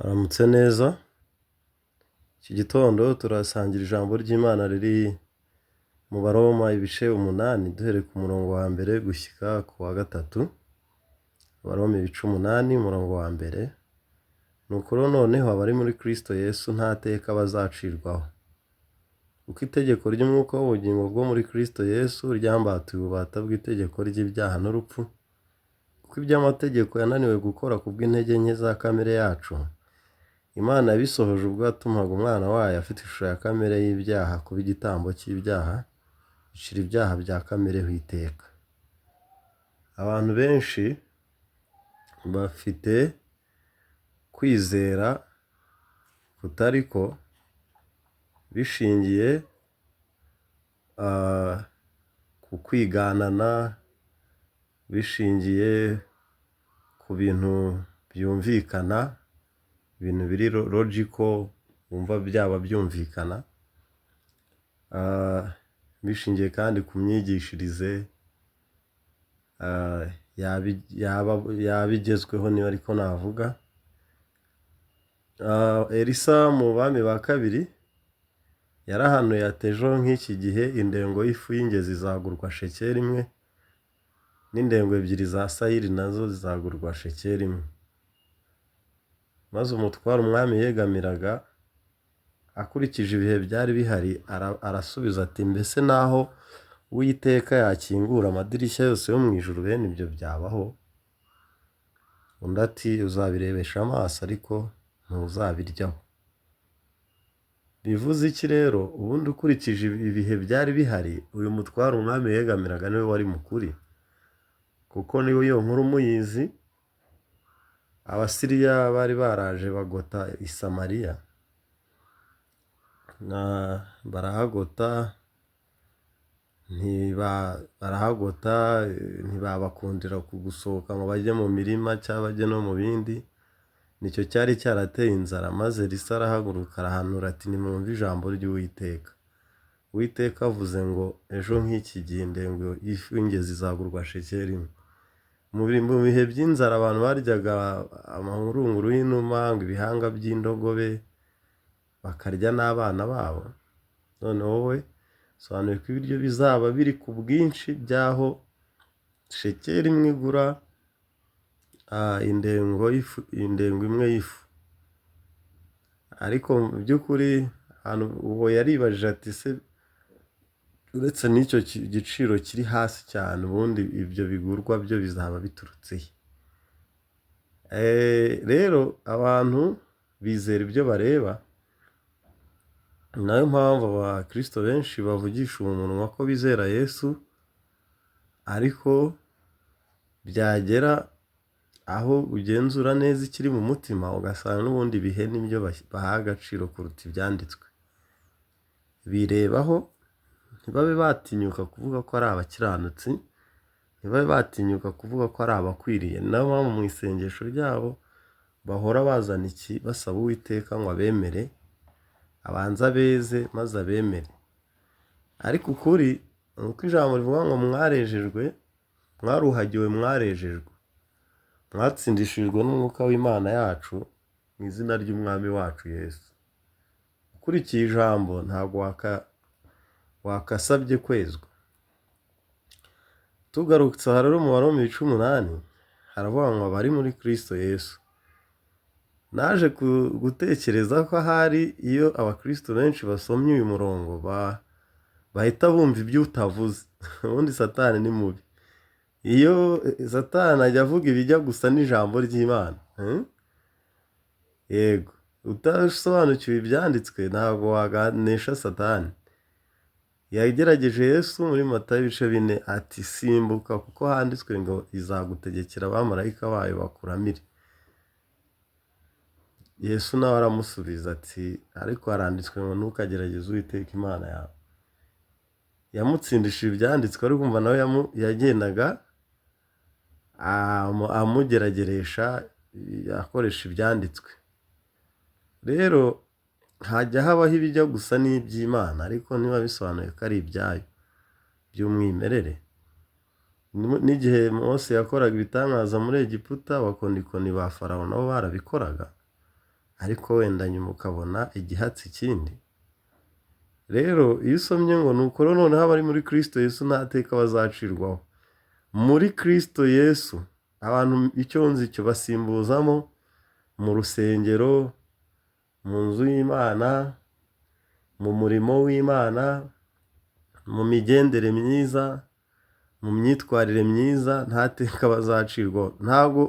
Aramutse neza. Iki gitondo turasangira ijambo ry'Imana riri mu Baroma ibice 8 duhere ku murongo wa mbere gushyika ku wa gatatu. Baroma ibice 8 umurongo wa mbere. Nuko noneho abari muri Kristo Yesu nta teka bazacirwaho. Uko itegeko ry'umwuka w'ubugingo bwo muri Kristo Yesu ryambatuye ububata bw'itegeko ry'ibyaha n'urupfu. Kuko iby'amategeko yananiwe gukora kubw'intege nke za kamere yacu, Imana yabisohoje ubwo yatumaga umwana wayo afite ishusho ya kamere y'ibyaha kuba igitambo cy'ibyaha, bicira ibyaha bya kamere iteka. Abantu benshi bafite kwizera kutariko bishingiye ku kwiganana, bishingiye ku bintu byumvikana, ibintu biri logical wumva byaba byumvikana, bishingiye kandi ku myigishirize yabigezweho niba ariko navuga. Elisa mu bami ba kabiri yarahanuye ati ejo nk'iki gihe indengo y'ifu y'ingezi izagurwa shekeri imwe, n'indengo ebyiri za sayiri nazo zizagurwa shekeri imwe. Maze umutware umwami yegamiraga akurikije ibihe byari bihari arasubiza ati mbese naho Uwiteka yakingura amadirishya yose yo mu ijuru bene ibyo byabaho? Undi ati uzabirebesha amaso ariko ntuzabiryaho. Bivuze iki rero? Ubundi ukurikije ibihe byari bihari, uyu mutware umwami yegamiraga niwe wari mukuri, kuko niwe iyo nkuru muyizi. Abasiriya bari baraje bagota i Samariya, barahagota ntibabakundira gusohoka ngo bajye mu mirima cyangwa bajye no mu bindi. Nicyo cyari cyarateye inzara, maze Elisa arahaguruka arahanura ati nimwumve ijambo ry'Uwiteka. Uwiteka avuze ngo ejo nk'iki gihe indengo y'ifu y'ingezi izagurwa shekeri imwe. Mu bihe by'inzara abantu baryaga amahurunguru y'inuma, ibihanga by'indogobe, bakarya n'abana babo. None wowe sobanuye ko ibiryo bizaba biri ku bwinshi by'aho shekeri imwe igura indengo imwe y'ifu. Ariko mu by'ukuri uwo yaribajije ati se uretse n'icyo giciro kiri hasi cyane, ubundi ibyo bigurwa byo bizaba biturutse he? Rero abantu bizera ibyo bareba. Nayo mpamvu abakristo benshi bavugisha umunwa ko bizera Yesu, ariko byagera aho ugenzura neza ikiri mu mutima ugasanga n'ubundi bihe nibyo baha agaciro kuruta ibyanditswe. Birebaho, ntibabe batinyuka kuvuga ko ari abakiranutsi, ntibabe batinyuka kuvuga ko ari abakwiriye. Nayo mpamvu mu isengesho ryabo bahora bazana iki? Basaba Uwiteka ngo abemere, abanza beze maze abemere. Ariko ukuri nuko ijambo rivuga ngo mwarejejwe, mwaruhagiwe, mwarejejwe, mwatsindishijwe n'umwuka w'Imana yacu mu izina ry'umwami wacu Yesu. Ukurikiye ijambo ntabwo wakasabye kwezwa. Tugarutse aha rero mu Baroma ibice 8 haravuga ngo abari muri Kristo Yesu. Naje gutekereza ko ahari iyo abakristo benshi basomye uyu murongo bahita bumva ibyo utavuze. Ubundi Satani ni mubi. Iyo Satani ajya avuga ibijya gusa n'ijambo ry'Imana, yego, utasobanukiwe ibyanditswe ntabwo waganisha Satani. Yagerageje Yesu muri Matayo ibice 4 ati simbuka kuko handitswe ngo izagutegekera abamarayika bayo bakuramire. Yesu nawe aramusubiza ati ariko haranditswe ngo ntukagerageze Uwiteka Imana yawe. Yamutsindishije ibyanditswe, ariko umva nawe yagendaga amugerageresha akoresha ibyanditswe. Rero hajya habaho ibijya gusa n'iby'Imana, ariko niba bisobanuye ko ari ibyayo by'umwimerere. N'igihe Mose yakoraga ibitangaza muri Egiputa, abakonikoni ba Farawo nabo barabikoraga. ariko wenda nyuma ukabona igihatsi ikindi. Rero iyo usomye ngo nuko rero noneho abari muri Kristo Yesu nta teka bazacirwaho. Muri Kristo Yesu abantu icyo nzi cyo basimbuzamo mu rusengero, mu nzu y'Imana, mu murimo w'Imana, mu migendere myiza, mu myitwarire myiza, nta teka bazacirwaho. Ntabwo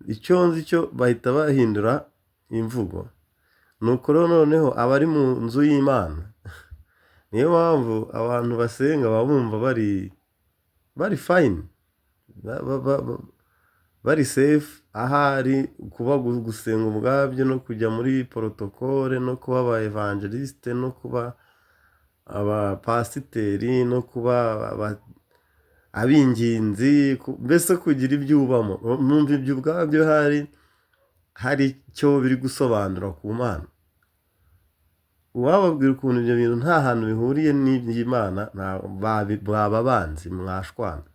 icyo nzi cyo bahita bahindura imvugo. Nuko rero noneho abari mu nzu y'Imana, niyo mpamvu abantu basenga baba bumva bari fine, bari safe. Ahari kuba gusenga ubwabyo no kujya muri protokole no kuba aba evangeliste no kuba abapasiteri no kuba abinginzi, mbese kugira ibyo ubamo, numva ibyo ubwabyo hari icyo biri gusobanura ku Mana. Uwababwira ukuntu ibyo bintu nta hantu bihuriye n'iby'Imana baba banzi mwashwana.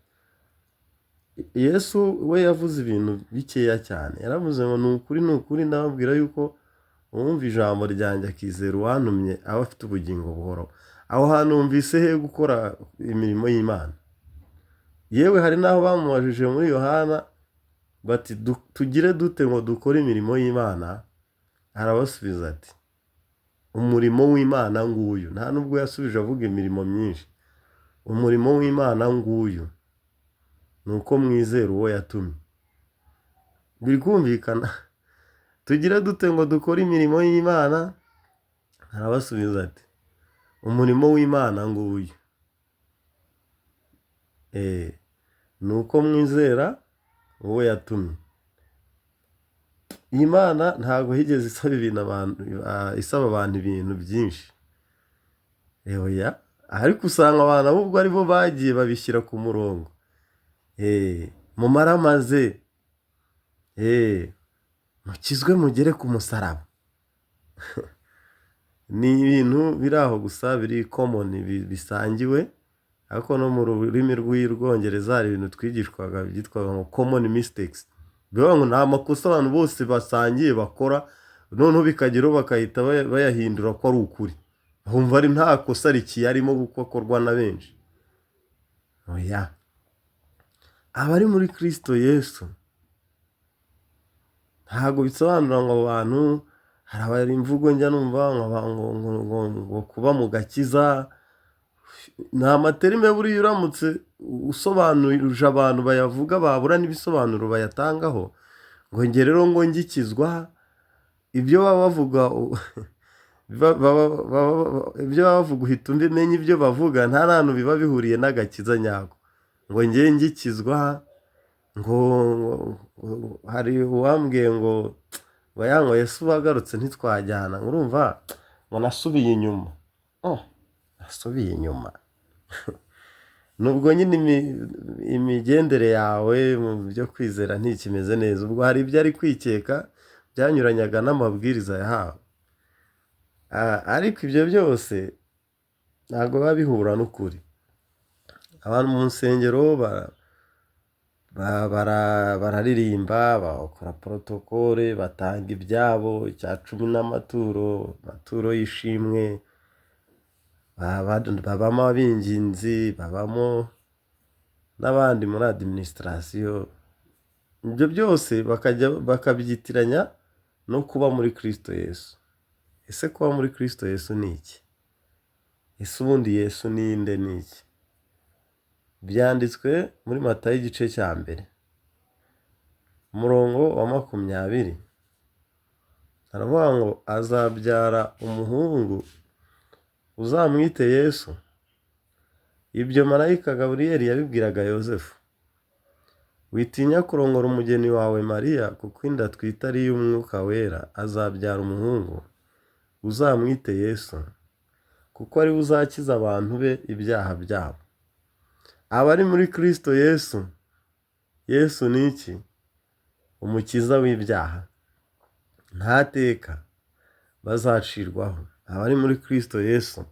Yesu we yavuze ibintu bikeya cyane, yaravuze ngo ni ukuri ndababwira yuko uwumva ijambo ryanjye akizera uwantumye aba afite ubugingo buhoraho. Aho hantu humvise he gukora imirimo y'Imana? Yewe hari n'aho bamubajije muri Yohana bati tugire dute ngo dukore imirimo y'Imana? Arabasubiza ati umurimo w'Imana nguyu. Nta nubwo yasubije avuga imirimo myinshi. Umurimo w'Imana nguyu ni uko mwizera uwo yatumye. Biri kumvikana? Tugire dute ngo dukore imirimo y'Imana? Arabasubiza ati umurimo w'Imana nguyu, ni uko mwizera uwo yatumye. Imana ntabwo higeze isaba abantu ibintu byinshi. Oya, ariko usanga abantu ahubwo ari bo bagiye babishyira ku murongo. Mumaramaze, mukizwe mugere ku musaraba. Ni ibintu biri aho gusa, biri common, bisangiwe. Ariko no mu rurimi rw'Icyongereza hari ibintu twigishwaga byitwaga ngo common mistakes. Bivuga ngo nta makosa abantu bose basangiye bakora, noneho bikageraho bakahita bayahindura ko ari ukuri. Humva ari nta kosa rikiyarimo gukorwa na benshi. Oya, abari muri Kristo Yesu ntabwo bisobanura ngo abantu, hari abari imvugo njya numva ngo kuba mu gakiza. Nta materime buriya uramutse usobanurije abantu bayavuga babura n'ibisobanuro bayatangaho, ngo nge rero ngo ngikizwa, ibyo baba bavuga ibyo baba bavuga uhita umenya ibyo bavuga, nta hantu biba bihuriye n'agakiza nyako. Ngo nge ngikizwa, ngo hari uwambwiye ngo yango Yesu bagarutse ntitwajyana. Urumva ngo nasubiye inyuma. Nasubiye inyuma. Nubwo nyine imigendere yawe mu byo kwizera ntikimeze neza, ubwo hari ibyo ari kwikeka byanyuranyaga n'amabwiriza yahawe. Ariko ibyo byose ntabwo biba bihura n'ukuri. Abantu mu nsengero bararirimba, bakora protokole, batanga ibyabo, icya cumi n'amaturo y'ishimwe, babamo abinginzi, babamo n'abandi muri administration. Ibyo byose bakabyitiranya no kuba muri Kristo Yesu. Ese kuba muri Kristo Yesu ni iki? Ese ubundi Yesu ni nde, ni iki? Byanditswe muri Matayo igice cya mbere umurongo wa 20. Aravuga ngo azabyara umuhungu uzamwite Yesu. Ibyo marayika Gaburiyeli yabibwiraga Yosefu. Witinya kurongora umugeni wawe Mariya, kuko inda atwite ari iy'Umwuka Wera. Azabyara umuhungu uzamwite Yesu, kuko ari we uzakiza abantu be ibyaha byabo. Abari muri Kristo Yesu, Yesu ni iki? Umukiza w'ibyaha. Nta teka bazacirwaho. Abari muri Kristo Yesu,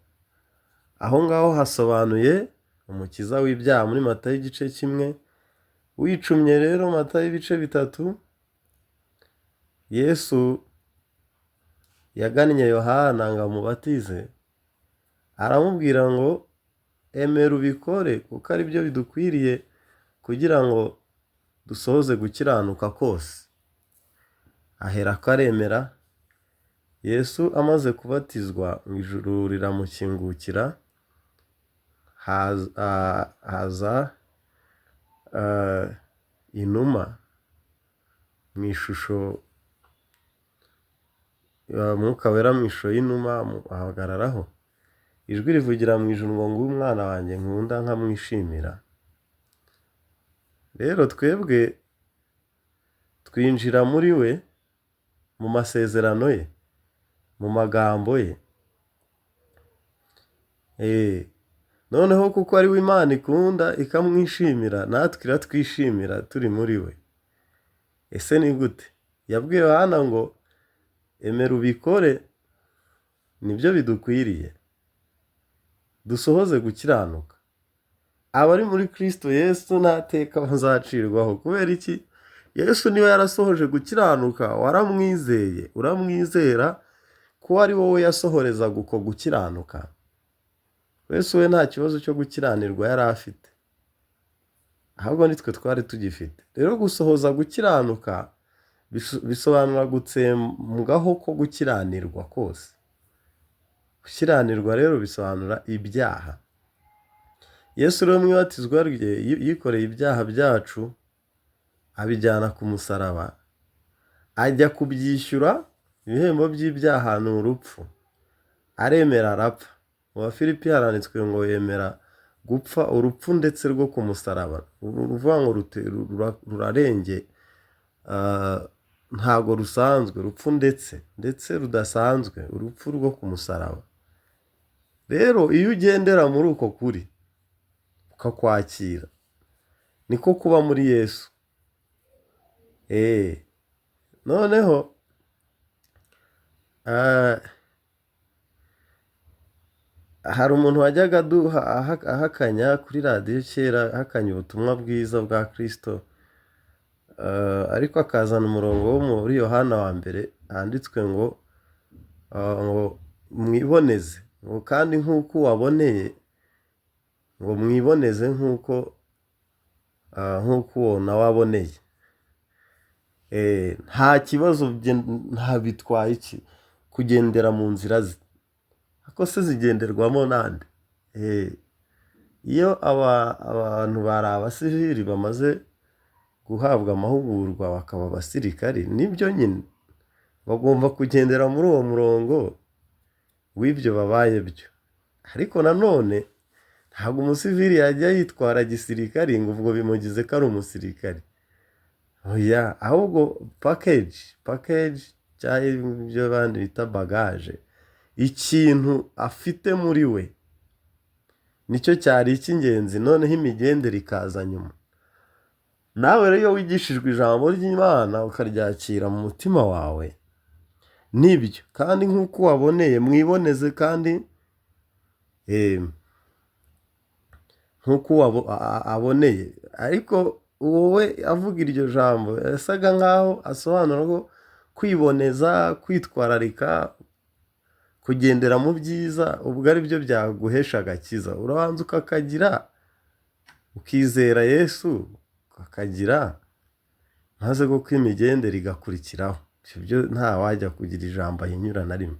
aho ngaho hasobanuye umukiza w'ibyaha muri Matayo igice 1. Wicumye rero Matayo ibice 3, Yesu yagannye Yohana ngo amubatize, aramubwira ngo emera ubikore kuko ari byo bidukwiriye kugira ngo dusohoze gukiranuka kose. Aherako aremera. Yesu amaze kubatizwa, mu ijuru riramukingukira, haza inuma mu ishusho, Mwuka Wera mu ishusho y'inuma ahagararaho. Ijwi rivugira mu ijuru ngo nguyu umwana wanjye nkunda nkamwishimira. Rero twebwe twinjira muri we mu masezerano ye, mu magambo ye. Noneho kuko ari we Imana ikunda ikamwishimira, natwe iratwishimira turi muri we. Ese ni gute? Yabwiye Yohana ngo emera ubikore, nibyo bidukwiriye dusohoze gukiranuka. Abari muri Kristo Yesu nta teka bazacirwaho. Kubera iki? Yesu niwe yarasohoje gukiranuka. Waramwizeye, uramwizera ko ari wowe yasohorezaga uko gukiranuka. Yesu we nta kibazo cyo gukiranirwa yari afite, ahubwo nitwe twari tugifite. Rero gusohoza gukiranuka bisobanura gutsembwaho ko gukiranirwa kose. Gukiranirwa rero bisobanura ibyaha. Yesu rero mu ibatizwa rye yikoreye ibyaha byacu, abijyana ku musaraba, ajya kubyishyura. Ibihembo by'ibyaha ni urupfu. Aremera arapfa. Mu Bafilipi haranditswe ngo yemera gupfa urupfu ndetse rwo ku musaraba. Uruvuga ngo rurarenge, ntago rusanzwe, urupfu ndetse rudasanzwe, urupfu rwo ku musaraba. Rero iyo ugendera muri uko kuri ukakwakira, niko kuba muri Yesu. Noneho hari umuntu wajyaga ahakanya kuri radiyo kera, ahakanya ubutumwa bwiza bwa Kristo, ariko akazana umurongo wo muri Yohana wa mbere handitswe ngo mwiboneze, ngo kandi nk'uko waboneye, ngo mwiboneze nk'uko uwo nawe aboneye. Nta kibazo, nta bitwaye iki kugendera mu nzira ze, ako se zigenderwamo nande. Iyo abantu bari abasivili bamaze guhabwa amahugurwa bakaba abasirikari, nibyo nyine bagomba kugendera muri uwo murongo w'ibyo babaye byo. Ariko nanone ntabwo umusivili yajya yitwara gisirikari ngo ubwo bimugize ko ari umusirikari. Oya, ahubwo package cyangwa ibyo bandi bita bagage, ikintu afite muri we nicyo cyari icy'ingenzi, noneho imigendere ikaza nyuma. Nawe rero iyo wigishijwe ijambo ry'Imana ukaryakira mu mutima wawe, nibyo kandi nk'uko waboneye mwiboneze, kandi nk'uko aboneye. Ariko wowe avuga iryo jambo yasaga nkaho asobanura ko kwiboneza, kwitwararika, kugendera mu byiza ubwo ari byo byaguhesha agakiza. Urabanza ukakagira, ukizera Yesu ukakagira, maze ko imigendere igakurikiraho. Ibyo nta wajya kugira ijambo ahinyura na rimwe.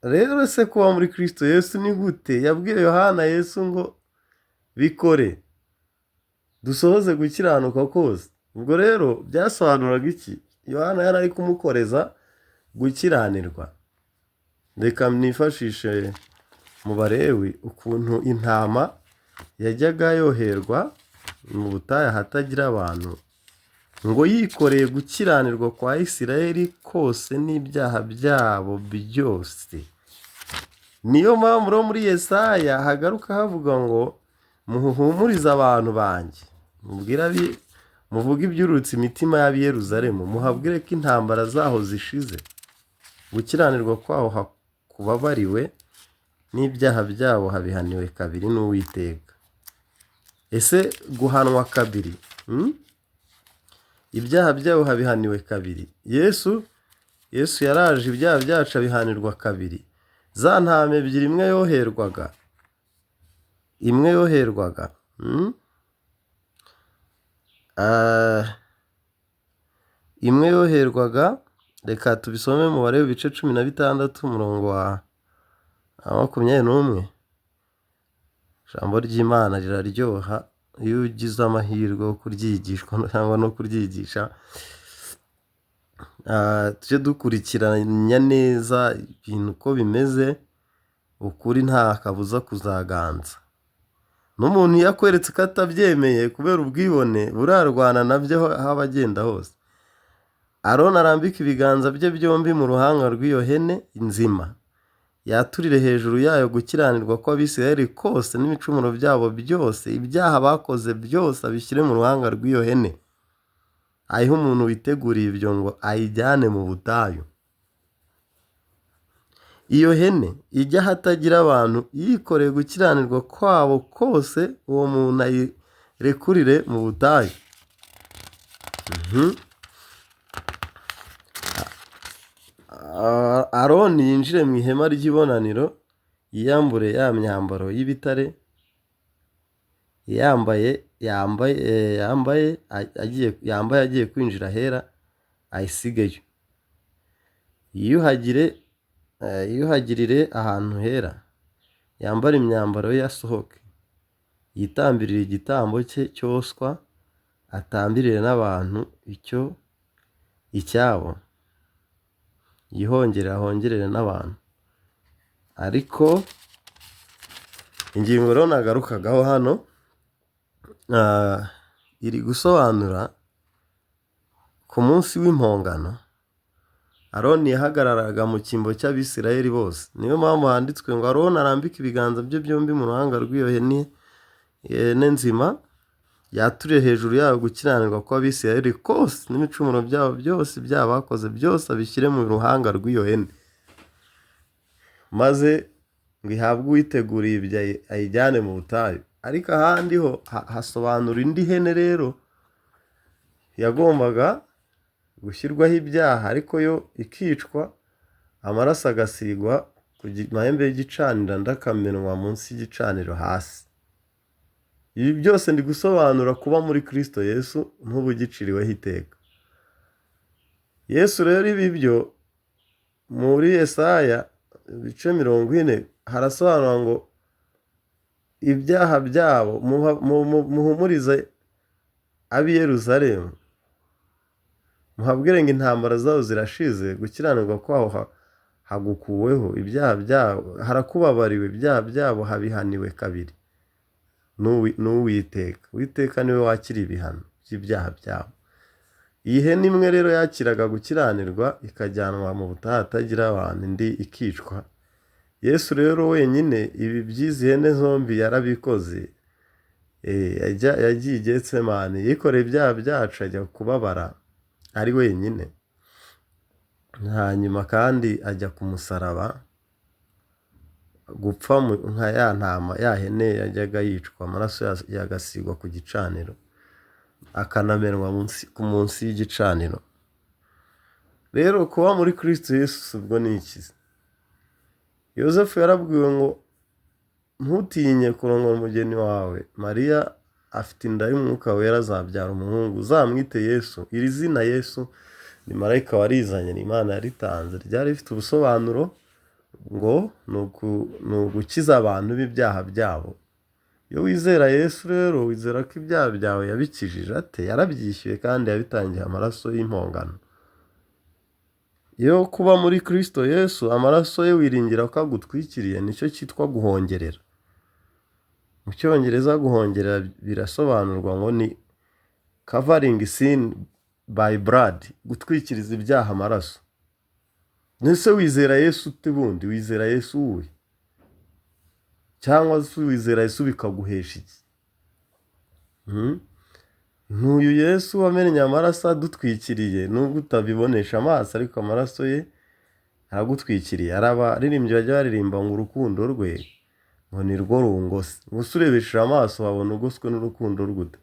Rero se kuba muri Kristo Yesu ni gute? Yabwiye Yohana Yesu ngo bikore dusohoze gukiranuka kose. Ubwo rero byasobanuraga iki? Yohana yari ari kumukoreza gukiranirwa. Reka nifashishe mu Balewi ukuntu intama yajyaga yoherwa mu butayu ahatagira abantu, ngo yikoreye gukiranirwa kwa Isirayeli kose n'ibyaha byabo byose. Niyo mpamvu rero muri Yesaya hagaruka havuga ngo muhumurize abantu banjye, muvuge ibyurutse imitima y'ab'i Yeruzalemu, muhabwire ko intambara zaho zishize, gukiranirwa kwaho kubabariwe, n'ibyaha byabo habihaniwe kabiri n'Uwiteka. Ese guhanwa kabiri, ibyaha byabo habihaniwe kabiri. Yesu Yesu yaraje ibyaha byacu abihanirwa kabiri. Za ntama ebyiri, imwe yoherwaga imwe yoherwaga, reka tubisome mu mubare w'ibice 16 umurongo wa 21. Ijambo ry'Imana riraryoha iyo ugize amahirwe yo kuryigishwa cyangwa no kuryigisha. Tujye dukurikiranya neza ibintu uko bimeze, ukuri nta kabuza kuzaganza. N'umuntu iyo akweretse ko atabyemeye kubera ubwibone burarwana nabyo aho abagenda hose. Aroni arambika ibiganza bye byombi mu ruhanga rw'iyo hene nzima, yaturire hejuru yayo gukiranirwa kw'Abisirayeli kose n'ibicumuro byabo byose, ibyaha bakoze byose abishyire mu ruhanga rw'iyo hene. Ayihe umuntu witeguriye ibyo ngo ayijyane mu butayu. Iyo hene ijya ahatagira abantu, yikoreye gukiranirwa kwabo kose, uwo muntu ayirekurire mu butayu. Aroni yinjire mu ihema ry'ibonaniro, yiyambure ya myambaro y'ibitare yambaye agiye kwinjira ahera, ayisigeyo. Yiyuhagirire ahantu hera, yambare imyambaro ye, asohoke, yitambirire igitambo cye cyoswa, atambirire n'abantu icyabo, ahongerere n'abantu. Ariko ingingo rero nagarukagaho hano iri gusobanura ku munsi w'impongano. Aroni yahagararaga mu cyimbo cy'Abisirayeli bose. Niyo mpamvu handitswe ngo Aroni arambike ibiganza bye byombi mu ruhanga rw'iyo hene nzima, yaturire hejuru yayo gukiranirwa kw'Abisirayeli kose n'ibicumuro byabo byose, ibyaha bakoze byose abishyire mu ruhanga rw'iyo hene, maze ngo ihabwe uwiteguriye ibyo ayijyane mu butayu. Ariko ahandi ho hasobanura indi hene rero yagombaga gushyirwaho ibyaha, ariko yo ikicwa, amaraso agasigwa ku mahembe y'igicaniro, andi akamenwa munsi y'igicaniro hasi. Ibi byose ndi gusobanura kuba muri Kristo Yesu ntubugiciriweho iteka. Yesu rero ibi byo muri Yesaya ibice 40 harasobanura ngo ibyaha byabo muhumurize ab'i Yerusalemu, muhabwire ngo intambara zabo zirashize, gukiranirwa kwaho hagukuweho, ibyaha byabo harakubabariwe, ibyaha byabo habihaniwe kabiri n'Uwiteka. Uwiteka niwe wakira ibihano by'ibyaha byabo. Iyi hene imwe rero yakiraga gukiranirwa, ikajyanwa mu butayu atagira abantu, indi ikicwa. Yesu rero wenyine ibi by'izi hene zombi yarabikoze. Yagiye i Getsemani, yikoreye ibyaha byacu, ajya kubabara ari wenyine. Hanyuma kandi ajya ku musaraba gupfa nka ya ntama, ya hene yajyaga yicwa, amaraso yagasigwa ku gicaniro, akanamenwa munsi y'igicaniro. Rero kuba muri Kristo Yesu ubwo ni iki? Yosefu yarabwiwe ngo ntutinye kurongora umugeni wawe, Mariya afite inda y'umwuka wera, azabyara umuhungu, uzamwite Yesu. Iri zina Yesu ni marayika warizanye, ni Imana yaritanze, ryari rifite ubusobanuro ngo ni ugukiza abantu b'ibyaha byabo. Iyo wizera Yesu rero, wizera ko ibyaha byawe yabikijije ate? Yarabyishyuye kandi yabitangiye amaraso y'impongano. Iyo kuba muri Kristo Yesu, amaraso ye wiringira ko agutwikiriye, nicyo cyitwa guhongerera. Mu Cyongereza guhongerera birasobanurwa ngo ni covering sin by blood, gutwikiriza ibyaha amaraso. Nese wizera Yesu ute bundi? Wizera Yesu uwe? Cyangwa se wizera Yesu bikaguhesha iki? Ntuyu Yesu wamennye amaraso adutwikiriye, nubwo utabibonesha amaso, ariko amaraso ye aragutwikiriye. Abaririmbyi bajya baririmba ngo urukundo rwe ngo ni rwo rungose. Gusa urebesheje amaso wabona ugoswe n'urukundo rw'ude.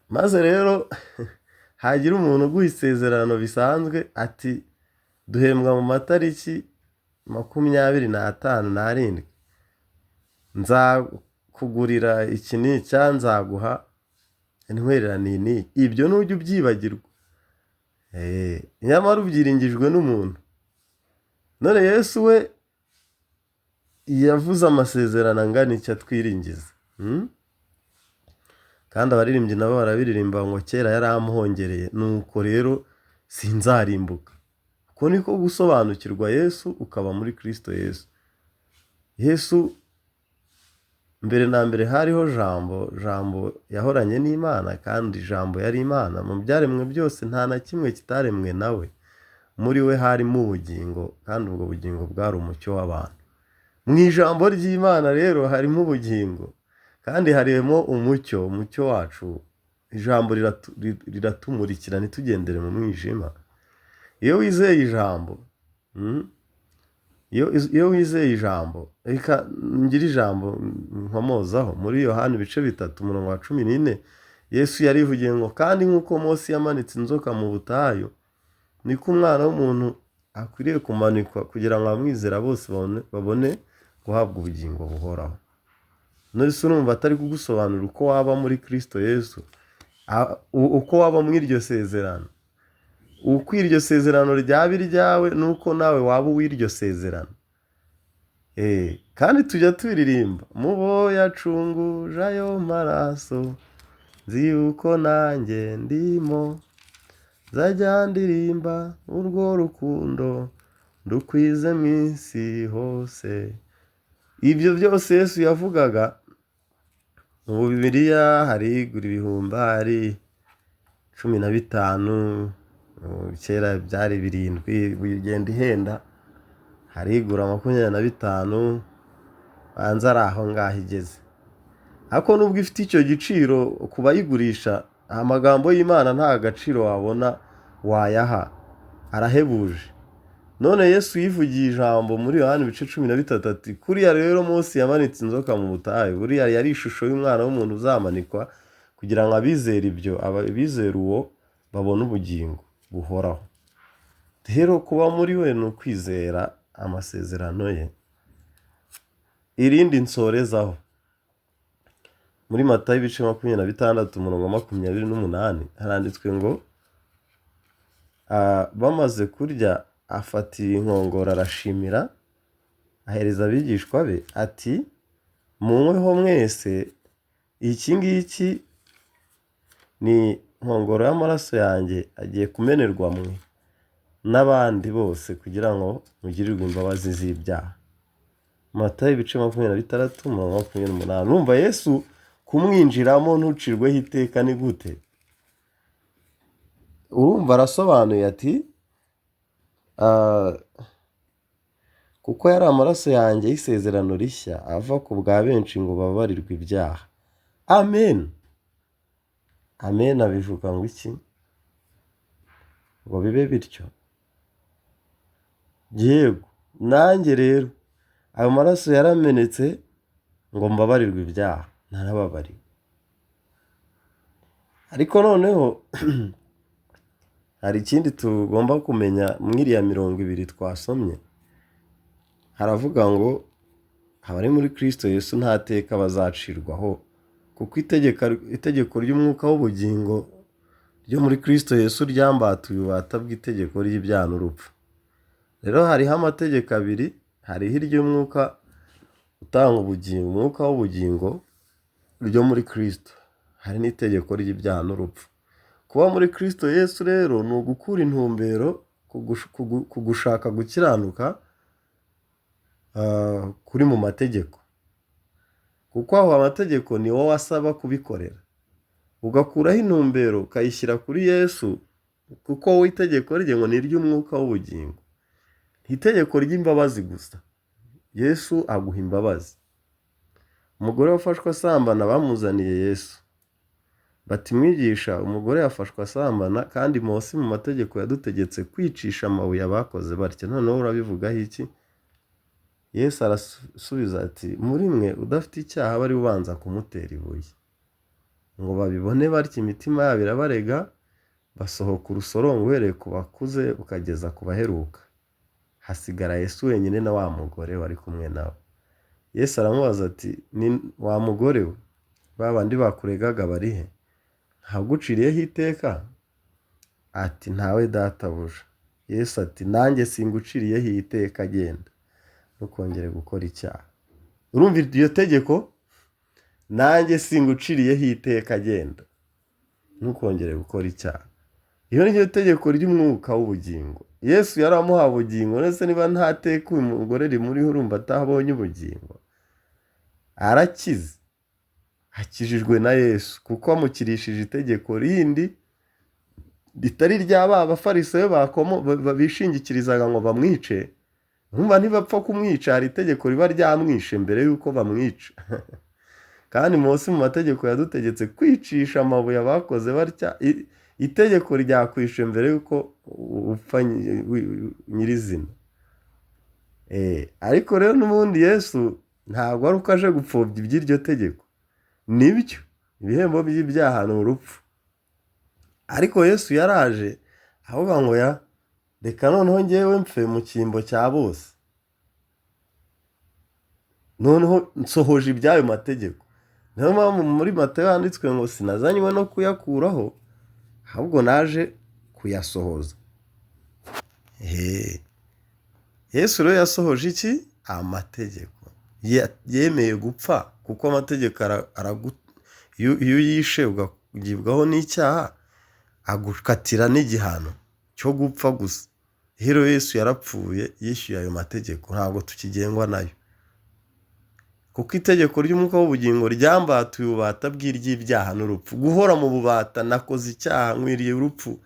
Maze rero hagira umuntu uguha isezerano bisanzwe ati duhembwa mu matariki 27 nzakugurira iki n'icya nzaguha intwererane ni ibyo ntujya ubyibagirwa. Nyamara ubyiringijwe n'umuntu. None Yesu we yavuze amasezerano angana icyo atwiringiza. Kandi abaririmbyi nabo barabiririmba ngo kera yaramuhongereye, nuko rero sinzarimbuka. Uko niko gusobanukirwa Yesu ukaba muri Kristo Yesu. Yesu mbere na mbere hariho jambo yahoranye n'Imana, kandi jambo yari Imana. Mu byaremwe byose nta na kimwe kitaremwe nawe. Muri we harimo ubugingo, kandi ubwo bugingo bwari umucyo w'abantu. Mu ijambo ry'Imana rero harimo ubugingo, kandi harimo umucyo wacu. Ijambo riratumurikira ntitugendere mu mwijima. Iyo wizeye ijambo, iyo wizeye ijambo, reka ngira ijambo nkomozaho muri Yohana 3:14, Yesu yarivugiye ngo kandi nk'uko Mose yamanitse inzoka mu butayu, niko umwana w'umuntu akwiriye kumanikwa kugira ngo abamwizera bose babone guhabwa ubugingo buhoraho. None se urumva atari kugusobanura uko waba muri Kristo Yesu, uko waba muri iryo sezerano, uko iryo sezerano ryaba iryawe nuko nawe waba uw'iryo sezerano. Kandi tujya turirimba mubo yacunguje ayo maraso, nzi yuko nanjye ndimo, nzajya ndirimba urwo rukundo ndukwize mu isi hose. Ibyo byose Yesu yavugaga mu Bibiliya harigura ibihumbari 15, kera byari 7, bigenda ihenda, harigura 25, banza ari aho ngaho igeze. Ariko nubwo ifite icyo giciro ku bayigurisha, amagambo y'Imana nta gaciro wabona wayaha, arahebuje. None Yesu yivugiye ijambo muri Yohana 13 ati kuriya rero Mose yamanitse inzoka mu butayu, buriya yari ishusho y'umwana w'umuntu uzamanikwa kugira ngo abizere uwo babone ubugingo buhoraho. Rero kuba muri we ni ukwizera amasezerano ye. Irindi nsorezaho muri Matayo 26:28 haranditswe ngo bamaze kurya afatira inkongoro arashimira, ahereza abigishwa be ati munyweho mwese, iki ngiki ni inkongoro y'amaraso yanjye agiye kumenerwa mwe n'abandi bose kugira ngo mugirirwe imbabazi z'ibyaha. Matayo 26:28. Numva Yesu kumwinjiramo ntucirweho iteka ni gute? Urumva arasobanuye ati kuko yari amaraso yanjye y'isezerano rishya ava ku bwa benshi ngo bababarirwe ibyaha. Amen. Amen abivuga ngo iki? Ngo bibe bityo. Yego, nanjye rero ayo maraso yaramenetse ngo mbabarirwe ibyaha, narababariwe. Ariko noneho hari ikindi tugomba kumenya mwiriya 20 twasomye. Haravuga ngo abari muri Kristo Yesu nta teka bazacirwaho, kuko itegeko ry'umwuka w'ubugingo ryo muri Kristo Yesu ryambatuye ububata bw'itegeko ry'ibyaha n'urupfu. Rero hariho amategeko abiri, hariho iry'umwuka utanga ubugingo, umwuka w'ubugingo ryo muri Kristo, hari n'itegeko ry'ibyaha n'urupfu. Kuba muri Kristo Yesu rero ni ugukura intumbero ku gushaka gukiranuka kuri mu mategeko, kuko aho amategeko ni wowe asaba kubikorera, ugakuraho intumbero ukayishyira kuri Yesu, kuko wowe itegeko rye ngo ni iry'umwuka w'ubugingo, itegeko ry'imbabazi gusa. Yesu aguha imbabazi. Umugore wafashwe asambana bamuzaniye Yesu bati mwigisha, umugore yafashwe asambana kandi Mose mu mategeko yadutegetse kwicisha amabuye abakoze batyo, noneho urabivugaho iki? Yesu arasubiza ati muri mwe udafite icyaha bari ubanza kumutera ibuye, ngo babibone batyo imitima yabo irabarega, basohoka urusorongo uhereye ku bakuze ukageza ku baheruka. Hasigara Yesu wenyine na wa mugore wari kumwe nawe. Yesu aramubaza ati, wa mugore we, ba bandi bakuregaga bari he? Ntaguciriyeho iteka? Ati, ntawe databuja. Yesu ati, nanjye singuciriyeho iteka, genda ntukongere gukora icyaha. Urumva iryo tegeko? Nanjye singuciriyeho iteka, genda ntukongere gukora icyaha. Iyo ni ryo tegeko ry'umwuka w'ubugingo. Yesu yari amuha ubugingo, ndetse niba nta teka uyu mugore rimuriho urumva atabonye ubugingo. Arakize, akijijwe na Yesu, kuko amukirishije itegeko rindi ritari rya ba bafarisayo bishingikirizaga ngo bamwice. Urumva ntibapfa kumwica, hari itegeko riba ryamwishe mbere y'uko bamwica. Kandi Mose mu mategeko yadutegetse kwicisha amabuye abakoze batya. Itegeko ryakwishe mbere y'uko upfa nyirizina. Ariko rero n'ubundi Yesu ntabwo ari uko aje gupfobya iby'iryo tegeko. Nibyo ibihembo by'ibyaha ni urupfu. Ariko Yesu yaraje avuga ngo reka noneho ngewe mpfe mu cyimbo cya bose. Noneho nsohoje iby'ayo mategeko. Niyo mpamvu muri Matayo handitswe ngo sinazanywe no kuyakuraho, ahubwo naje kuyasohoza. Yesu rero yasohoje iki? Amategeko. Yemeye gupfa, kuko amategeko iyo yishe ugibwaho n'icyaha, agukatira n'igihano cyo gupfa gusa. Rero Yesu yarapfuye, yishyuye ayo mategeko, ntabwo tukigengwa nayo. Kuko itegeko ry'umwuka w'ubugingo ryambatuye ububata bw'iry'ibyaha n'urupfu. Guhora mu bubata, nakoze icyaha nkwiriye urupfu,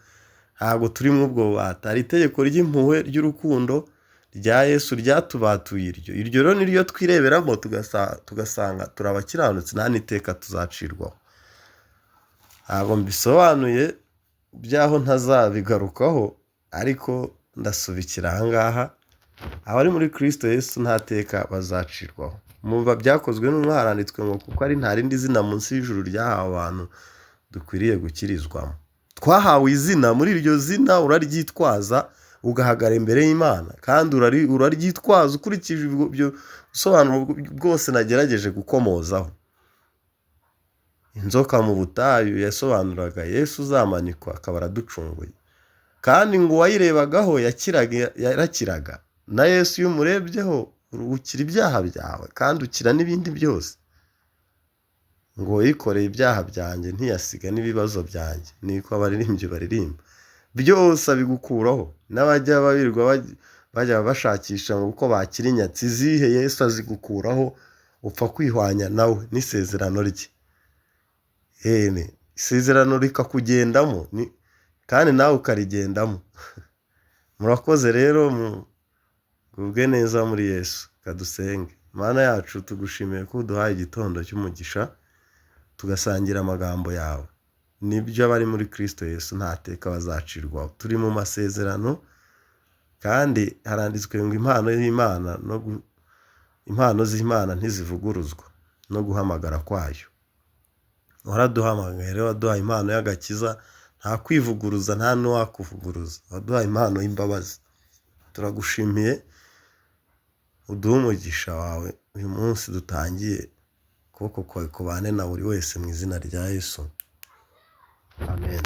ntabwo turi mu ubwo bubata. Hari itegeko ry'impuhwe ry'urukundo rya Yesu ryatubatuye iryo rero niryo twireberamo tugasanga turabakiranutse, nta n'iteka tuzacirwaho. Ntabwo mbisobanuye byaho ntazabigarukaho, ariko ndasubikira ahangaha. Abari muri Kristo Yesu nta teka bazacirwaho. Muba byakozwe n'umwana handitswe ngo kuko ari nta rindi zina munsi y'ijuru ryahawe abantu dukwiriye gukirizwamo. Twahawe izina, muri iryo zina uraryitwaza ugahagarara imbere y'Imana, kandi uraryitwaza ukurikije ibyo bisobanuro bwose nagerageje gukomozaho. Inzoka mu butayu yasobanuraga Yesu uzamanikwa akaba araducunguye, kandi ngo uwayirebagaho yarakiraga. Na Yesu iyo umurebyeho ukira ibyaha byawe, kandi ukira n'ibindi byose. Ngo yikoreye ibyaha byanjye ntiyasiga n'ibibazo byanjye, niko abaririmbyi baririmba. Byose abigukuraho. N'abajya babirwa bajya bashakisha ngo uko bakira inyatsi zihe, Yesu azigukuraho, upfa kwihwanya nawe n'isezerano rye. Isezerano rikakugendamo, kandi nawe ukarigendamo. Murakoze rero, mugubwe neza muri Yesu. Kadusenge. Mana yacu, tugushimiye ko uduhaye igitondo cy'umugisha, tugasangira amagambo yawe. Nibyo abari muri Kristo Yesu nta teka bazacirwaho. Turi mu masezerano, kandi haranditswe ngo impano z'Imana ntizivuguruzwa no guhamagara kwayo. Waraduhamagaye rero, waduhaye impano y'agakiza, nta kwivuguruza, nta n'uwakuvuguruza. Waduhaye impano y'imbabazi. Turagushimiye, uduhe umugisha wawe uyu munsi dutangiye, ukuboko kwawe kubane na buri wese mu izina rya Yesu. Amen.